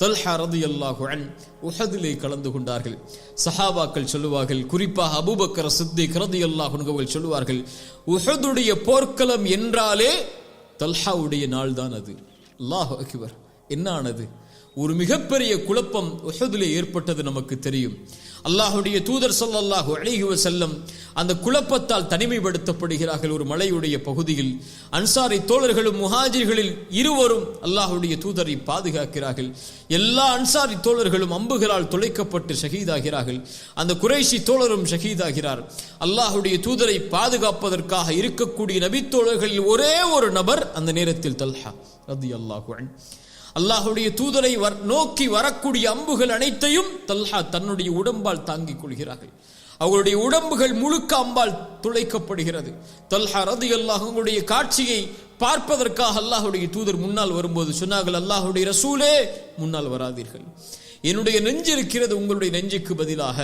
Talha ரலியல்லாஹு அன்ஹு உஹதிலே கலந்து கொண்டார்கள். சஹாபாக்கள் சொல்லுவார்கள், குறிப்பாக அபூபக்கர் சித்திக் ரலியல்லாஹு அன்ஹு அவர்கள் சொல்லுவார்கள், உஹதுடைய போர்க்களம் என்றாலே தல்ஹாவுடைய நாள் தான் அது. அல்லாஹு அக்பர்! என்ன ஆனது? ஒரு மிகப்பெரிய குழப்பம் உஹதிலே ஏற்பட்டது நமக்கு தெரியும். அல்லாஹுடைய தூதர் ஸல்லல்லாஹு அலைஹி வஸல்லம் அந்த குழப்பத்தால் தனிமைப்படுத்தப்படுகிறார்கள். ஒரு மலையுடைய பகுதியில் அன்சாரி தோழர்களும் முஹாஜிர்களில் இருவரும் அல்லாஹுடைய தூதரை பாதுகாக்கிறார்கள். எல்லா அன்சாரி தோழர்களும் அம்புகளால் துளைக்கப்பட்டு ஷஹீதாகிறார்கள். அந்த குறைஷி தோழரும் ஷஹீதாகிறார். அல்லாஹுடைய தூதரை பாதுகாப்பதற்காக இருக்கக்கூடிய நபி தோழர்களில் ஒரே ஒரு நபர் அந்த நேரத்தில் தல்ஹா ரலியல்லாஹு அன்ஹு. அல்லாஹுடைய தூதரை நோக்கி வரக்கூடிய அம்புகள் அனைத்தையும் தல்ஹா தன்னுடைய உடம்பால் தாங்கிக் கொள்கிறார்கள். அவர்களுடைய உடம்புகள் முழுக்க அம்பால் துளைக்கப்படுகிறது. தல்ஹா ரலியல்லாஹு அன்ஹுடைய காட்சியை பார்ப்பதற்காக அல்லாஹுடைய தூதர் முன்னால் வரும்போது சொன்னார்கள், அல்லாஹுடைய ரசூலே, முன்னால் வராதீர்கள். என்னுடைய நெஞ்சு இருக்கிறது உங்களுடைய நெஞ்சுக்கு பதிலாக,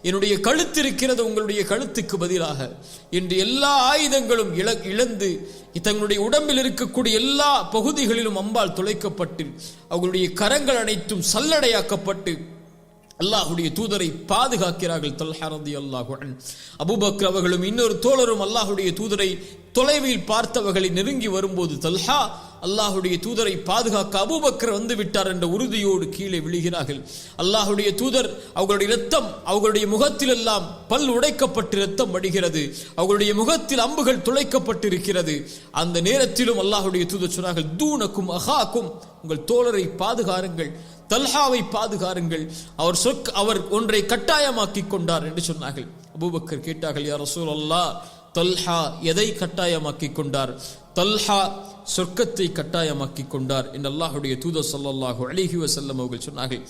என்னுடைய கழுத்து இருக்கிறது உங்களுடைய கழுத்துக்கு பதிலாக என்று எல்லா ஆயுதங்களும் இழந்து தங்களுடைய உடம்பில் இருக்கக்கூடிய எல்லா பகுதிகளிலும் அம்பால் துளைக்கப்பட்டு அவர்களுடைய கரங்கள் அனைத்தும் சல்லடையாக்கப்பட்டு அல்லாஹுடைய தூதரை பாதுகாக்கிறார்கள். தல்ஹா ரலியல்லாஹு அன்ஹு. அபூபக்கர் அவர்களும் இன்னொரு தோழரும் அல்லாஹுடைய தூதரை தொலைவில் பார்த்தவர்களை நெருங்கி வரும்போது தல்ஹா அல்லாஹுடைய தூதரை பாதுகாக்க அபூபக்கர் வந்து விட்டார் என்ற உறுதியோடு கீழே விழுகிறார்கள். அல்லாஹுடைய தூதர் அவர்களுடைய இரத்தம் அவர்களுடைய முகத்தில் எல்லாம் பல் உடைக்கப்பட்டு இரத்தம் வடிகிறது. அவர்களுடைய முகத்தில் அம்புகள் துளைக்கப்பட்டிருக்கிறது. அந்த நேரத்திலும் அல்லாஹுடைய தூதர் சொன்னார்கள், தூனக்கும் அஹாக்கும், உங்கள் தோழரை பாதுகாருங்கள், தல்ஹாவை பாதுகாருங்கள், அவர் ஒன்றை கட்டாயமாக்கி கொண்டார் என்று சொன்னார்கள். அபூபக்கர் கேட்டார்கள், யா ரசூலல்லாஹ், தல்ஹா எதை கட்டாயமாக்கி கொண்டார்? தல்ஹா சொர்க்கத்தை கட்டாயமாக்கி கொண்டார் என்று அல்லாஹுடைய தூதர் ஸல்லல்லாஹு அலைஹி வஸல்லம் அவர்கள் சொன்னார்கள்.